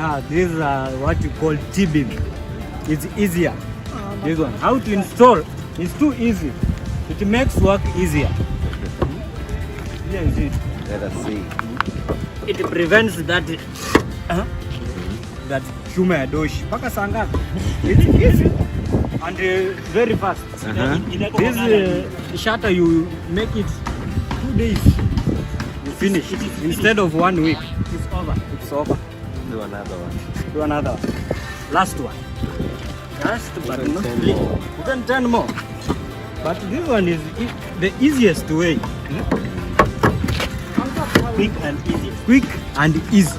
Yeah, these are what you call T-beam. It's easier. This one. How to install? It's too easy. It makes work easier. Here is it. Let us see. It prevents that that chuma ya doshi. Paka sanga. It's easy and very fast. This shutter you make it 2 days. You finish instead of 1 week. It's over. It's over. Do another one. Do another one. Last one. Last but not least. You can 10 more. But this one is the easiest way. Quick and easy. Quick and easy.